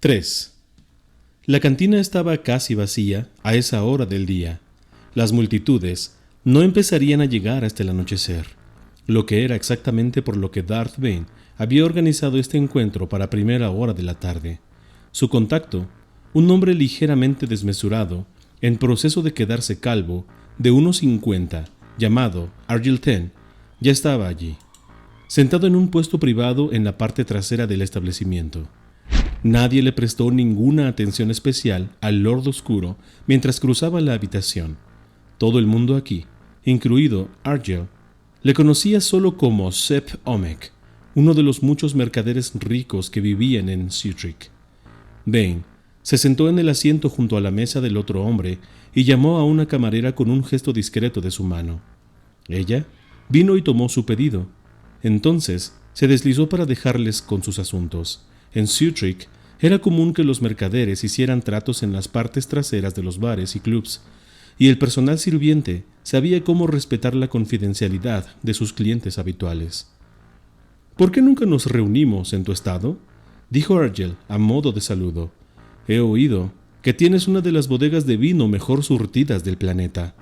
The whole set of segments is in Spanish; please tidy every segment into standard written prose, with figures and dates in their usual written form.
3. La cantina estaba casi vacía a esa hora del día. Las multitudes no empezarían a llegar hasta el anochecer, lo que era exactamente por lo que Darth Bane había organizado este encuentro para primera hora de la tarde. Su contacto, un hombre ligeramente desmesurado, en proceso de quedarse calvo, de unos 50, llamado Argyle Ten, ya estaba allí, sentado en un puesto privado en la parte trasera del establecimiento. Nadie le prestó ninguna atención especial al Lord Oscuro mientras cruzaba la habitación. Todo el mundo aquí, incluido Argyle, le conocía solo como Sepp Omek, uno de los muchos mercaderes ricos que vivían en Citric. Bane se sentó en el asiento junto a la mesa del otro hombre y llamó a una camarera con un gesto discreto de su mano. Ella vino y tomó su pedido. Entonces se deslizó para dejarles con sus asuntos. En Citric era común que los mercaderes hicieran tratos en las partes traseras de los bares y clubs, y el personal sirviente sabía cómo respetar la confidencialidad de sus clientes habituales. «¿Por qué nunca nos reunimos en tu estado?», dijo Argyle a modo de saludo. «He oído que tienes una de las bodegas de vino mejor surtidas del planeta».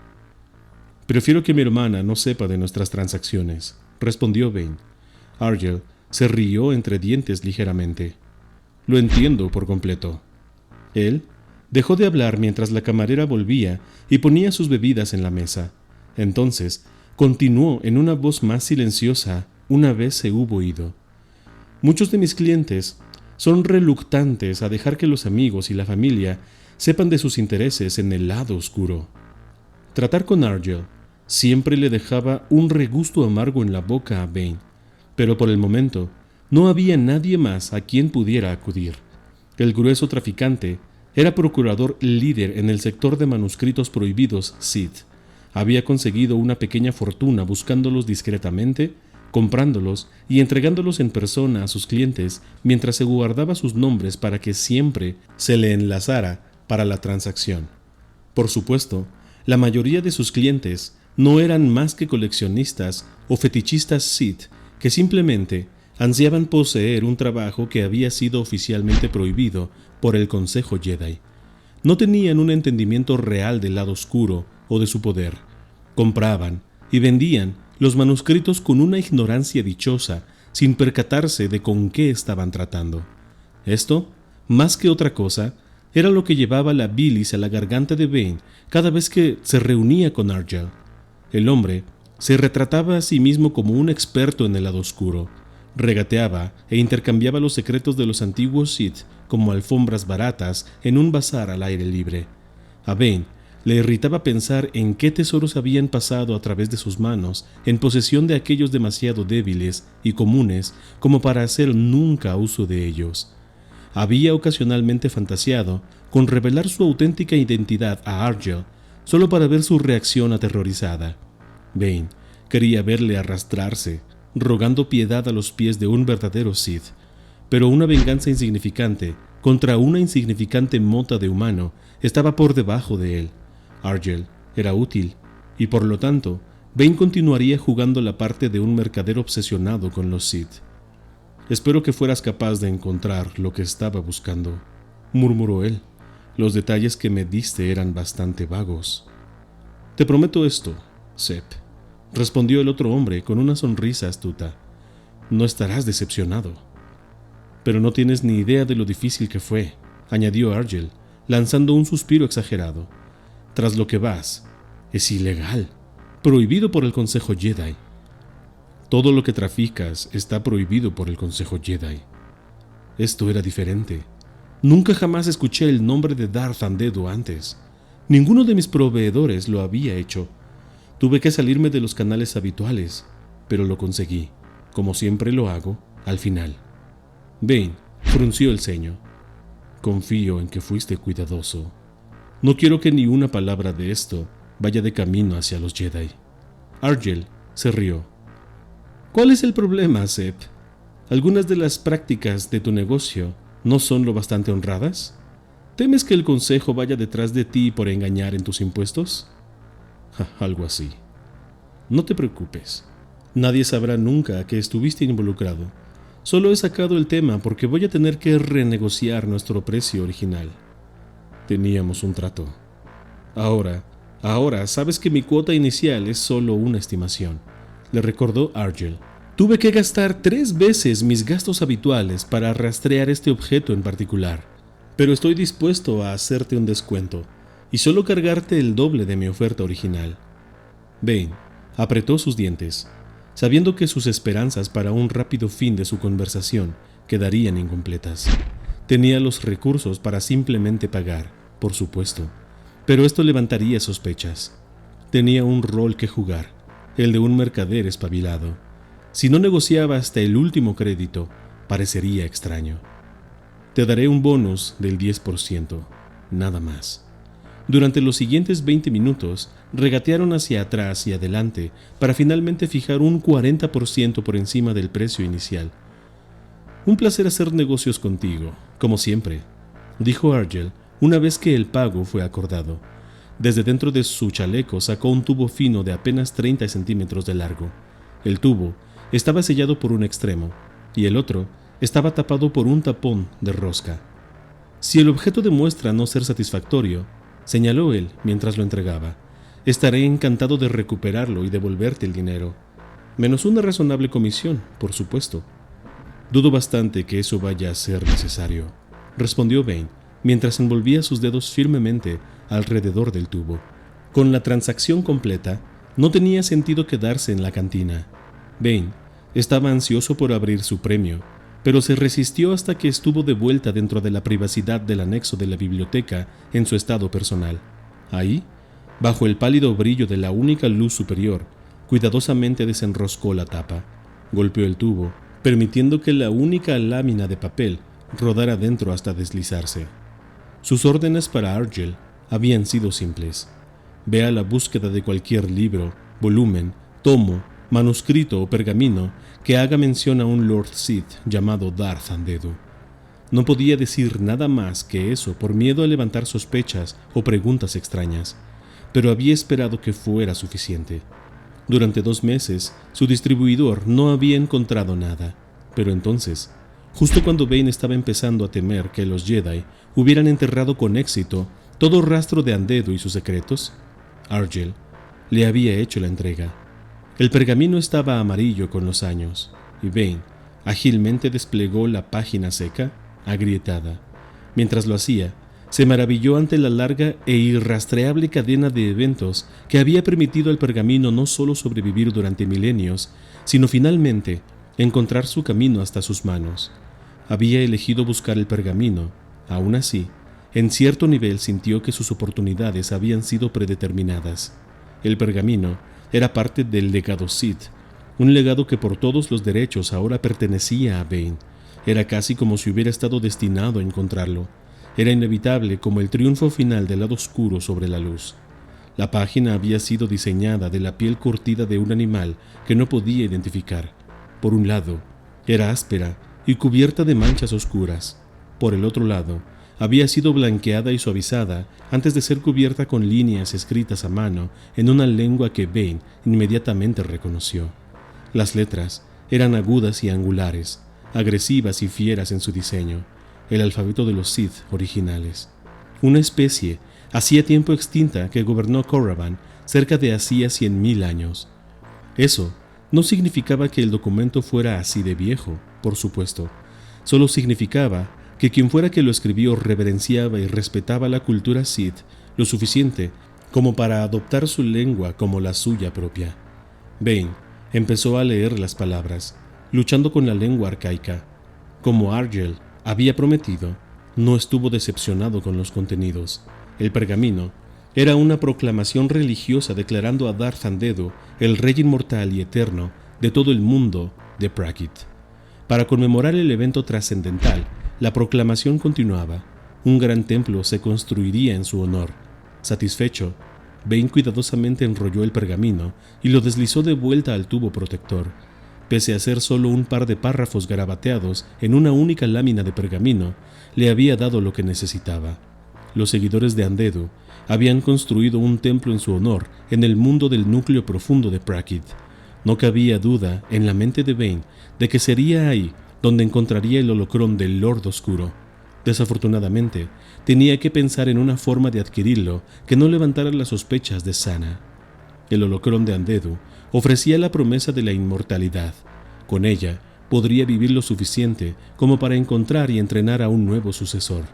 «Prefiero que mi hermana no sepa de nuestras transacciones», respondió Bane. Argyle se rió entre dientes ligeramente. «Lo entiendo por completo». Él dejó de hablar mientras la camarera volvía y ponía sus bebidas en la mesa. Entonces continuó en una voz más silenciosa una vez se hubo ido. «Muchos de mis clientes son reluctantes a dejar que los amigos y la familia sepan de sus intereses en el lado oscuro». Tratar con Argyle siempre le dejaba un regusto amargo en la boca a Bane, pero por el momento no había nadie más a quien pudiera acudir. El grueso traficante era procurador líder en el sector de manuscritos prohibidos Sith. Había conseguido una pequeña fortuna buscándolos discretamente, comprándolos y entregándolos en persona a sus clientes mientras se guardaba sus nombres para que siempre se le enlazara para la transacción. Por supuesto, la mayoría de sus clientes no eran más que coleccionistas o fetichistas Sith que simplemente ansiaban poseer un trabajo que había sido oficialmente prohibido por el Consejo Jedi. No tenían un entendimiento real del lado oscuro o de su poder. Compraban y vendían los manuscritos con una ignorancia dichosa, sin percatarse de con qué estaban tratando. Esto, más que otra cosa, era lo que llevaba la bilis a la garganta de Bane cada vez que se reunía con Argyle. El hombre se retrataba a sí mismo como un experto en el lado oscuro. Regateaba e intercambiaba los secretos de los antiguos Sith como alfombras baratas en un bazar al aire libre. A Bane le irritaba pensar en qué tesoros habían pasado a través de sus manos en posesión de aquellos demasiado débiles y comunes como para hacer nunca uso de ellos. Había ocasionalmente fantaseado con revelar su auténtica identidad a Argyle solo para ver su reacción aterrorizada. Bane quería verle arrastrarse, rogando piedad a los pies de un verdadero Sith, pero una venganza insignificante contra una insignificante mota de humano estaba por debajo de él. Argyle era útil, y por lo tanto, Bane continuaría jugando la parte de un mercader obsesionado con los Sith. «Espero que fueras capaz de encontrar lo que estaba buscando», murmuró él. «Los detalles que me diste eran bastante vagos». «Te prometo esto, Sepp», respondió el otro hombre con una sonrisa astuta. «No estarás decepcionado». «Pero no tienes ni idea de lo difícil que fue», añadió Argyle, lanzando un suspiro exagerado. «Tras lo que vas, es ilegal, prohibido por el Consejo Jedi». «Todo lo que traficas está prohibido por el Consejo Jedi». Esto era diferente. Nunca jamás escuché el nombre de Darth Andedo antes. Ninguno de mis proveedores lo había hecho. Tuve que salirme de los canales habituales, pero lo conseguí, como siempre lo hago, al final. Bane frunció el ceño. «Confío en que fuiste cuidadoso. No quiero que ni una palabra de esto vaya de camino hacia los Jedi». Argyle se rió. «¿Cuál es el problema, Sepp? ¿Algunas de las prácticas de tu negocio no son lo bastante honradas? ¿Temes que el consejo vaya detrás de ti por engañar en tus impuestos?» «Algo así. No te preocupes. Nadie sabrá nunca que estuviste involucrado. Solo he sacado el tema porque voy a tener que renegociar nuestro precio original. Teníamos un trato. Ahora, sabes que mi cuota inicial es solo una estimación, le recordó Argel. Tuve que gastar 3 veces mis gastos habituales para rastrear este objeto en particular, pero estoy dispuesto a hacerte un descuento y solo cargarte el doble de mi oferta original. Vane apretó sus dientes, sabiendo que sus esperanzas para un rápido fin de su conversación quedarían incompletas. Tenía los recursos para simplemente pagar, por supuesto, pero esto levantaría sospechas. Tenía un rol que jugar, el de un mercader espabilado. Si no negociaba hasta el último crédito, parecería extraño. Te daré un bonus del 10%, nada más. Durante los siguientes 20 minutos, regatearon hacia atrás y adelante para finalmente fijar un 40% por encima del precio inicial. Un placer hacer negocios contigo, como siempre, dijo Argel una vez que el pago fue acordado. Desde dentro de su chaleco sacó un tubo fino de apenas 30 centímetros de largo. El tubo estaba sellado por un extremo y el otro estaba tapado por un tapón de rosca. Si el objeto demuestra no ser satisfactorio, señaló él mientras lo entregaba, estaré encantado de recuperarlo y devolverte el dinero, menos una razonable comisión, por supuesto. Dudo bastante que eso vaya a ser necesario, respondió Vane, mientras envolvía sus dedos firmemente alrededor del tubo. Con la transacción completa, no tenía sentido quedarse en la cantina. Vane estaba ansioso por abrir su premio, pero se resistió hasta que estuvo de vuelta dentro de la privacidad del anexo de la biblioteca en su estado personal. Ahí, bajo el pálido brillo de la única luz superior, cuidadosamente desenroscó la tapa, golpeó el tubo, permitiendo que la única lámina de papel rodara dentro hasta deslizarse. Sus órdenes para Argel habían sido simples. Ve a la búsqueda de cualquier libro, volumen, tomo, manuscrito o pergamino que haga mención a un Lord Sith llamado Darth Andedu. No podía decir nada más que eso por miedo a levantar sospechas o preguntas extrañas, pero había esperado que fuera suficiente. Durante 2 meses, su distribuidor no había encontrado nada, pero entonces, justo cuando Vane estaba empezando a temer que los Jedi hubieran enterrado con éxito todo rastro de Andedu y sus secretos, Argel le había hecho la entrega. El pergamino estaba amarillo con los años, y Vane ágilmente desplegó la página seca, agrietada. Mientras lo hacía, se maravilló ante la larga e irrastreable cadena de eventos que había permitido al pergamino no solo sobrevivir durante milenios, sino finalmente encontrar su camino hasta sus manos. Había elegido buscar el pergamino. Aún así, en cierto nivel sintió que sus oportunidades habían sido predeterminadas. El pergamino era parte del legado Sith, un legado que por todos los derechos ahora pertenecía a Vane. Era casi como si hubiera estado destinado a encontrarlo. Era inevitable como el triunfo final del lado oscuro sobre la luz. La página había sido diseñada de la piel curtida de un animal que no podía identificar. Por un lado, era áspera y cubierta de manchas oscuras. Por el otro lado, había sido blanqueada y suavizada antes de ser cubierta con líneas escritas a mano en una lengua que Vane inmediatamente reconoció. Las letras eran agudas y angulares, agresivas y fieras en su diseño, el alfabeto de los Sith originales. Una especie hacía tiempo extinta que gobernó Korraban cerca de hacía 100.000 años. Eso no significaba que el documento fuera así de viejo, por supuesto. Solo significaba que quien fuera que lo escribió reverenciaba y respetaba la cultura Sith lo suficiente como para adoptar su lengua como la suya propia. Vane empezó a leer las palabras, luchando con la lengua arcaica. Como Argel había prometido, no estuvo decepcionado con los contenidos. El pergamino era una proclamación religiosa declarando a Darth Andedu el rey inmortal y eterno de todo el mundo de Praxit. Para conmemorar el evento trascendental, la proclamación continuaba. Un gran templo se construiría en su honor. Satisfecho, Vane cuidadosamente enrolló el pergamino y lo deslizó de vuelta al tubo protector. Pese a ser solo un par de párrafos garabateados en una única lámina de pergamino, le había dado lo que necesitaba. Los seguidores de Andedu habían construido un templo en su honor en el mundo del núcleo profundo de Praxit. No cabía duda en la mente de Vane de que sería ahí donde encontraría el holocrón del Lord Oscuro. Desafortunadamente, tenía que pensar en una forma de adquirirlo que no levantara las sospechas de Sana. El holocrón de Andedu ofrecía la promesa de la inmortalidad. Con ella, podría vivir lo suficiente como para encontrar y entrenar a un nuevo sucesor.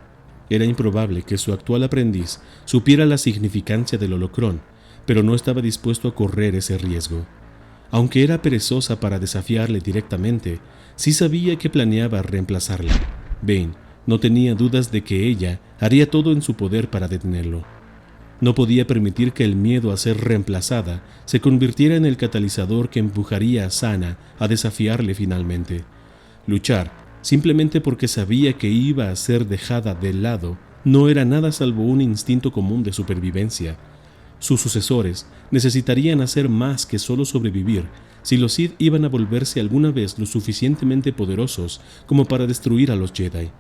Era improbable que su actual aprendiz supiera la significancia del holocrón, pero no estaba dispuesto a correr ese riesgo. Aunque era perezosa para desafiarle directamente, sí sabía que planeaba reemplazarla. Bane no tenía dudas de que ella haría todo en su poder para detenerlo. No podía permitir que el miedo a ser reemplazada se convirtiera en el catalizador que empujaría a Sana a desafiarle finalmente. Luchar, simplemente porque sabía que iba a ser dejada de lado, no era nada salvo un instinto común de supervivencia. Sus sucesores necesitarían hacer más que solo sobrevivir si los Sith iban a volverse alguna vez lo suficientemente poderosos como para destruir a los Jedi.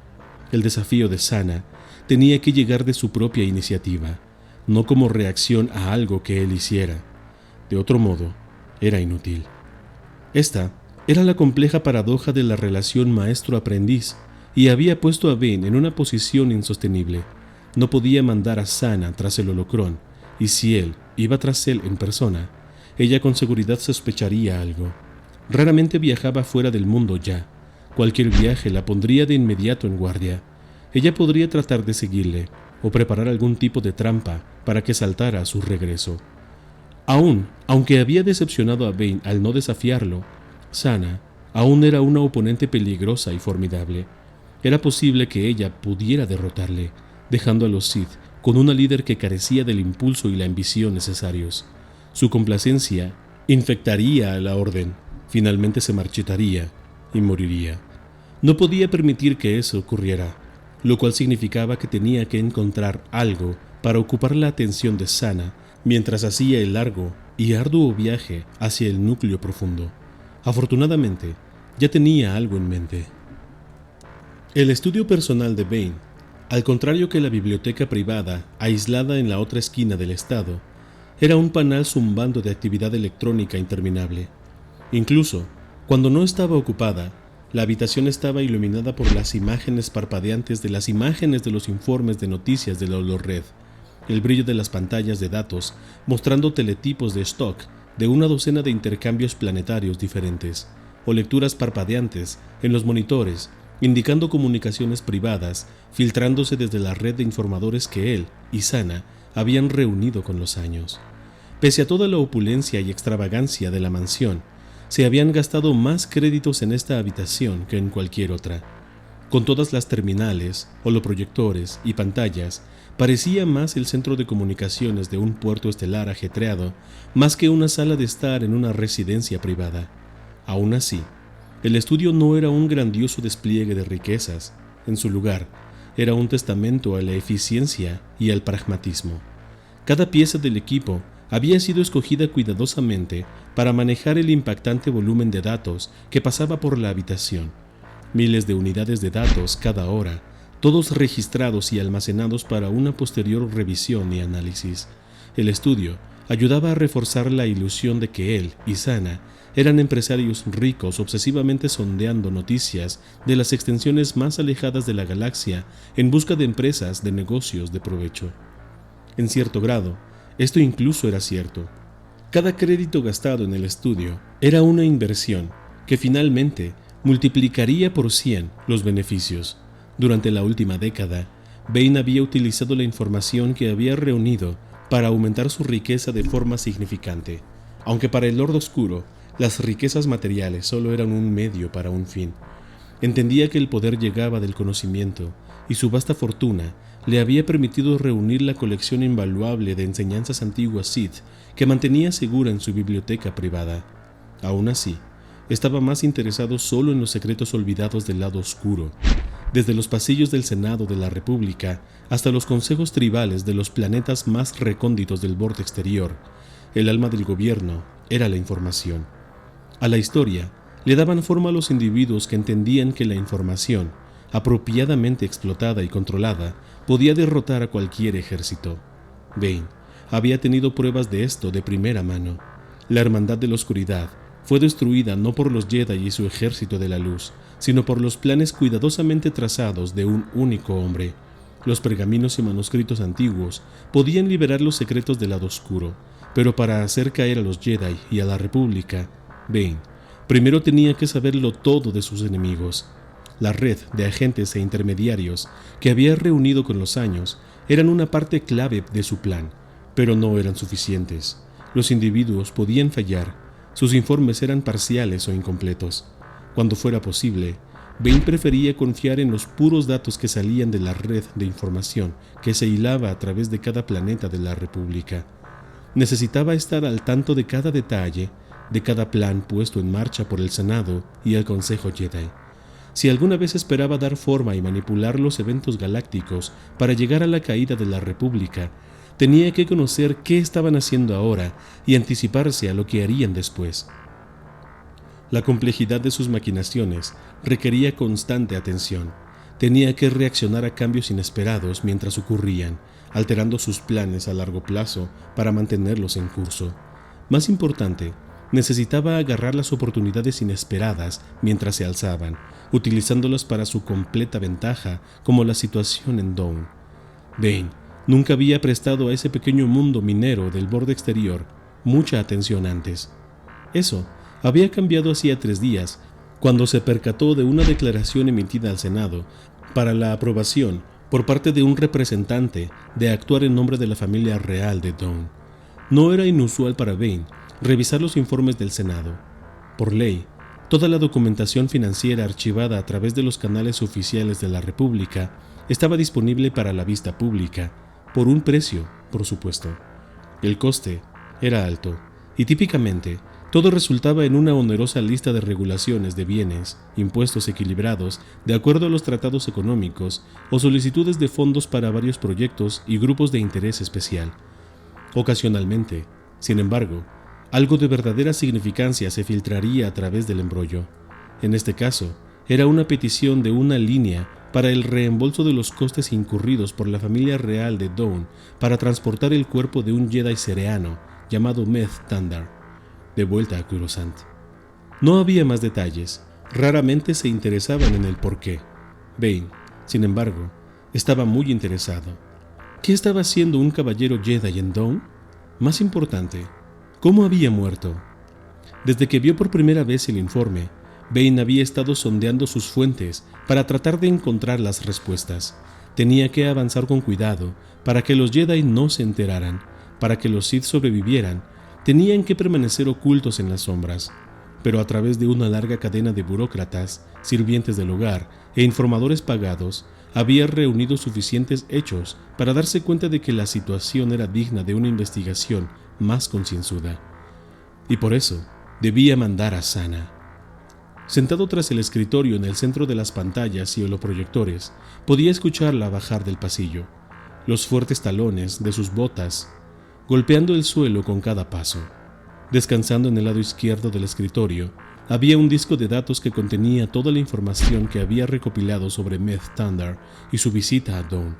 El desafío de Sana tenía que llegar de su propia iniciativa, no como reacción a algo que él hiciera. De otro modo, era inútil. Esta era la compleja paradoja de la relación maestro-aprendiz y había puesto a Bane en una posición insostenible. No podía mandar a Sana tras el holocrón, y si él iba tras él en persona, ella con seguridad sospecharía algo. Raramente viajaba fuera del mundo ya. Cualquier viaje la pondría de inmediato en guardia. Ella podría tratar de seguirle, o preparar algún tipo de trampa para que saltara a su regreso. Aunque había decepcionado a Bane al no desafiarlo, Sana aún era una oponente peligrosa y formidable. Era posible que ella pudiera derrotarle, dejando a los Sith con una líder que carecía del impulso y la ambición necesarios. Su complacencia infectaría a la Orden, finalmente se marchitaría y moriría. No podía permitir que eso ocurriera, lo cual significaba que tenía que encontrar algo para ocupar la atención de Sana mientras hacía el largo y arduo viaje hacia el núcleo profundo. Afortunadamente, ya tenía algo en mente. El estudio personal de Bane, al contrario que la biblioteca privada aislada en la otra esquina del estado, era un panal zumbando de actividad electrónica interminable. Incluso, cuando no estaba ocupada, la habitación estaba iluminada por las imágenes parpadeantes de las imágenes de los informes de noticias de la Holorred, el brillo de las pantallas de datos mostrando teletipos de stock de una docena de intercambios planetarios diferentes, o lecturas parpadeantes en los monitores, indicando comunicaciones privadas filtrándose desde la red de informadores que él y Sana habían reunido con los años. Pese a toda la opulencia y extravagancia de la mansión, se habían gastado más créditos en esta habitación que en cualquier otra. Con todas las terminales, holoproyectores y pantallas, parecía más el centro de comunicaciones de un puerto estelar ajetreado, más que una sala de estar en una residencia privada. Aún así, el estudio no era un grandioso despliegue de riquezas. En su lugar, era un testamento a la eficiencia y al pragmatismo. Cada pieza del equipo había sido escogida cuidadosamente para manejar el impactante volumen de datos que pasaba por la habitación. Miles de unidades de datos cada hora, todos registrados y almacenados para una posterior revisión y análisis. El estudio ayudaba a reforzar la ilusión de que él y Sana eran empresarios ricos obsesivamente sondeando noticias de las extensiones más alejadas de la galaxia en busca de empresas de negocios de provecho. En cierto grado, esto incluso era cierto. Cada crédito gastado en el estudio era una inversión que finalmente multiplicaría por 100 los beneficios. Durante la última década, Bane había utilizado la información que había reunido para aumentar su riqueza de forma significante, aunque para el Lord Oscuro las riquezas materiales solo eran un medio para un fin. Entendía que el poder llegaba del conocimiento, y su vasta fortuna le había permitido reunir la colección invaluable de enseñanzas antiguas Sith que mantenía segura en su biblioteca privada. Aún así, estaba más interesado solo en los secretos olvidados del lado oscuro. Desde los pasillos del Senado de la República hasta los consejos tribales de los planetas más recónditos del borde exterior, el alma del gobierno era la información. A la historia le daban forma a los individuos que entendían que la información, apropiadamente explotada y controlada, podía derrotar a cualquier ejército. Bane había tenido pruebas de esto de primera mano. La Hermandad de la Oscuridad fue destruida no por los Jedi y su ejército de la luz, sino por los planes cuidadosamente trazados de un único hombre. Los pergaminos y manuscritos antiguos podían liberar los secretos del lado oscuro, pero para hacer caer a los Jedi y a la República, Bane primero tenía que saberlo todo de sus enemigos. La red de agentes e intermediarios que había reunido con los años eran una parte clave de su plan, pero no eran suficientes. Los individuos podían fallar, sus informes eran parciales o incompletos. Cuando fuera posible, Bane prefería confiar en los puros datos que salían de la red de información que se hilaba a través de cada planeta de la República. Necesitaba estar al tanto de cada detalle, de cada plan puesto en marcha por el Senado y el Consejo Jedi. Si alguna vez esperaba dar forma y manipular los eventos galácticos para llegar a la caída de la República, tenía que conocer qué estaban haciendo ahora y anticiparse a lo que harían después. La complejidad de sus maquinaciones requería constante atención. Tenía que reaccionar a cambios inesperados mientras ocurrían, alterando sus planes a largo plazo para mantenerlos en curso. Más importante, necesitaba agarrar las oportunidades inesperadas mientras se alzaban, utilizándolas para su completa ventaja, como la situación en Dawn. Bane nunca había prestado a ese pequeño mundo minero del borde exterior mucha atención antes. Eso había cambiado hacía 3 días, cuando se percató de una declaración emitida al Senado para la aprobación por parte de un representante de actuar en nombre de la familia real de Dawn. No era inusual para Bane revisar los informes del Senado. Por ley, toda la documentación financiera archivada a través de los canales oficiales de la República estaba disponible para la vista pública, por un precio, por supuesto. El coste era alto, y típicamente todo resultaba en una onerosa lista de regulaciones de bienes, impuestos equilibrados de acuerdo a los tratados económicos o solicitudes de fondos para varios proyectos y grupos de interés especial. Ocasionalmente, sin embargo, algo de verdadera significancia se filtraría a través del embrollo. En este caso, era una petición de una línea para el reembolso de los costes incurridos por la familia real de Dawn para transportar el cuerpo de un Jedi cereano llamado Meth Tandar de vuelta a Coruscant. No había más detalles, raramente se interesaban en el porqué. Bane, sin embargo, estaba muy interesado. ¿Qué estaba haciendo un caballero Jedi en Dawn? Más importante, ¿cómo había muerto? Desde que vio por primera vez el informe, Bane había estado sondeando sus fuentes para tratar de encontrar las respuestas. Tenía que avanzar con cuidado para que los Jedi no se enteraran. Para que los Sith sobrevivieran, tenían que permanecer ocultos en las sombras. Pero a través de una larga cadena de burócratas, sirvientes del hogar e informadores pagados, había reunido suficientes hechos para darse cuenta de que la situación era digna de una investigación más concienzuda. Y por eso debía mandar a Sana. Sentado tras el escritorio en el centro de las pantallas y holoproyectores, podía escucharla bajar del pasillo, los fuertes talones de sus botas golpeando el suelo con cada paso. Descansando en el lado izquierdo del escritorio, había un disco de datos que contenía toda la información que había recopilado sobre Meth Tandar y su visita a Dawn.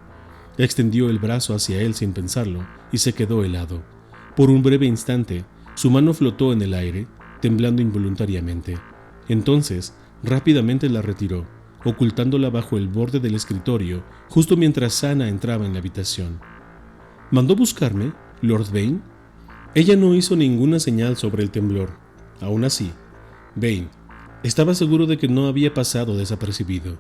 Extendió el brazo hacia él sin pensarlo y se quedó helado. Por un breve instante, su mano flotó en el aire, temblando involuntariamente. Entonces, rápidamente la retiró, ocultándola bajo el borde del escritorio, justo mientras Sana entraba en la habitación. ¿Mandó buscarme, Lord Bane? Ella no hizo ninguna señal sobre el temblor. Aún así, Bane estaba seguro de que no había pasado desapercibido.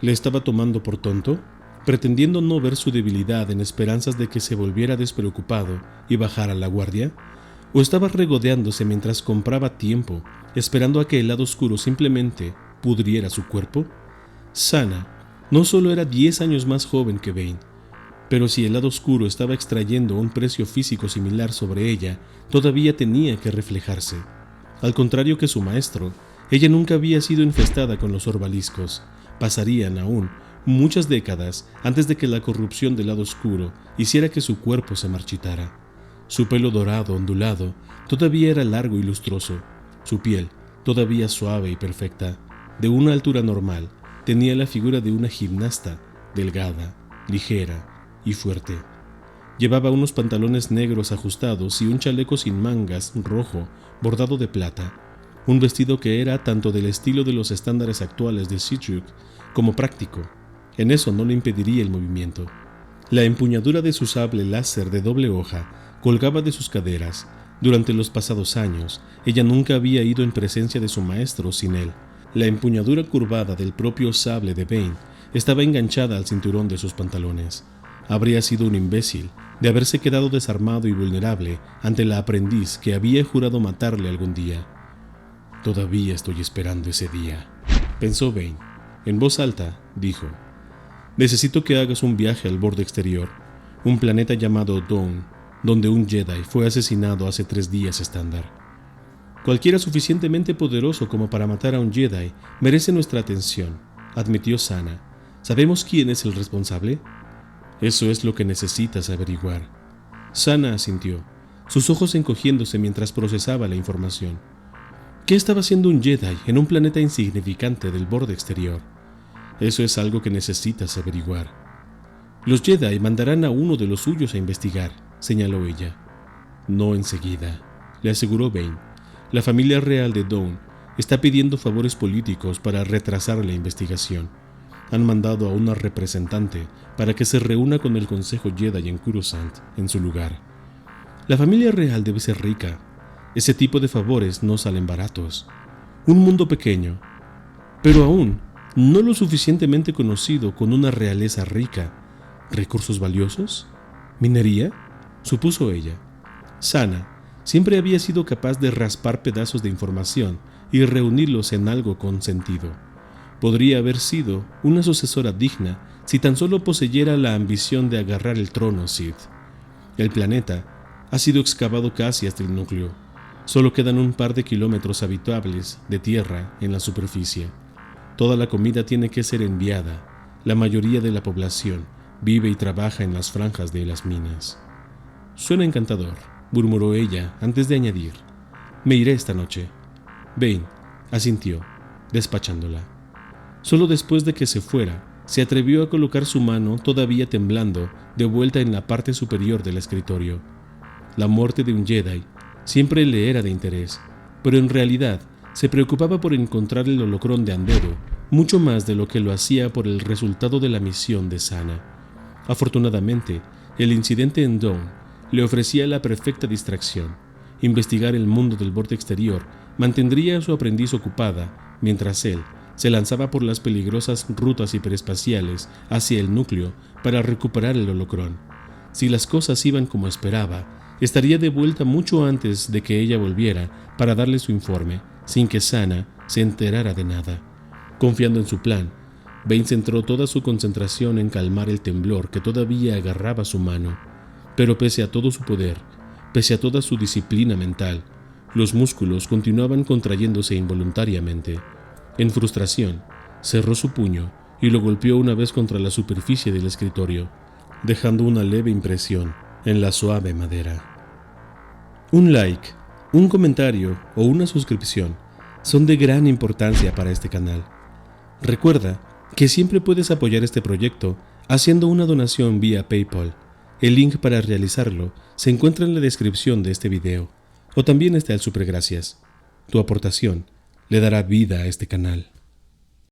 ¿Le estaba tomando por tonto, pretendiendo no ver su debilidad en esperanzas de que se volviera despreocupado y bajara la guardia? ¿O estaba regodeándose mientras compraba tiempo, esperando a que el lado oscuro simplemente pudriera su cuerpo? Sana no solo era 10 años más joven que Bane, pero si el lado oscuro estaba extrayendo un precio físico similar sobre ella, todavía tenía que reflejarse. Al contrario que su maestro, ella nunca había sido infestada con los orbaliscos. Pasarían aún muchas décadas antes de que la corrupción del lado oscuro hiciera que su cuerpo se marchitara. Su pelo dorado ondulado todavía era largo y lustroso. Su piel, todavía suave y perfecta, de una altura normal, tenía la figura de una gimnasta, delgada, ligera y fuerte. Llevaba unos pantalones negros ajustados y un chaleco sin mangas rojo bordado de plata. un vestido que era tanto del estilo de los estándares actuales de Sihtric como práctico. En eso no le impediría el movimiento. La empuñadura de su sable láser de doble hoja colgaba de sus caderas. Durante los pasados años, ella nunca había ido en presencia de su maestro sin él. La empuñadura curvada del propio sable de Bane estaba enganchada al cinturón de sus pantalones. Habría sido un imbécil de haberse quedado desarmado y vulnerable ante la aprendiz que había jurado matarle algún día. «Todavía estoy esperando ese día», pensó Bane. En voz alta, dijo: «Necesito que hagas un viaje al borde exterior, un planeta llamado Dawn, donde un Jedi fue asesinado hace 3 días estándar. Cualquiera suficientemente poderoso como para matar a un Jedi merece nuestra atención», admitió Sana. «¿Sabemos quién es el responsable?» «Eso es lo que necesitas averiguar». Sana asintió, sus ojos encogiéndose mientras procesaba la información. ¿Qué estaba haciendo un Jedi en un planeta insignificante del borde exterior? Eso es algo que necesitas averiguar. Los Jedi mandarán a uno de los suyos a investigar, señaló ella. No enseguida, le aseguró Bane. La familia real de Dawn está pidiendo favores políticos para retrasar la investigación. Han mandado a una representante para que se reúna con el Consejo Jedi en Coruscant en su lugar. La familia real debe ser rica. Ese tipo de favores no salen baratos. Un mundo pequeño, pero aún no lo suficientemente conocido, con una realeza rica. ¿Recursos valiosos? ¿Minería?, supuso ella. Sana siempre había sido capaz de raspar pedazos de información y reunirlos en algo con sentido. Podría haber sido una sucesora digna si tan solo poseyera la ambición de agarrar el trono Sith. El planeta ha sido excavado casi hasta el núcleo. Solo quedan un par de kilómetros habitables de tierra en la superficie. Toda la comida tiene que ser enviada. La mayoría de la población vive y trabaja en las franjas de las minas. Suena encantador, murmuró ella antes de añadir: me iré esta noche. Bane asintió, despachándola. Solo después de que se fuera, se atrevió a colocar su mano, todavía temblando, de vuelta en la parte superior del escritorio. La muerte de un Jedi siempre le era de interés, pero en realidad se preocupaba por encontrar el holocrón de Anderu, mucho más de lo que lo hacía por el resultado de la misión de Sana. Afortunadamente, el incidente en Dawn le ofrecía la perfecta distracción. Investigar el mundo del borde exterior mantendría a su aprendiz ocupada, mientras él se lanzaba por las peligrosas rutas hiperespaciales hacia el núcleo para recuperar el holocrón. Si las cosas iban como esperaba, estaría de vuelta mucho antes de que ella volviera para darle su informe, sin que Sana se enterara de nada. Confiando en su plan, Bane centró toda su concentración en calmar el temblor que todavía agarraba su mano. Pero pese a todo su poder, pese a toda su disciplina mental, los músculos continuaban contrayéndose involuntariamente. En frustración, cerró su puño y lo golpeó una vez contra la superficie del escritorio, dejando una leve impresión en la suave madera. Un like, un comentario o una suscripción son de gran importancia para este canal. Recuerda que siempre puedes apoyar este proyecto haciendo una donación vía PayPal. El link para realizarlo se encuentra en la descripción de este video, o también está el supergracias. Tu aportación le dará vida a este canal.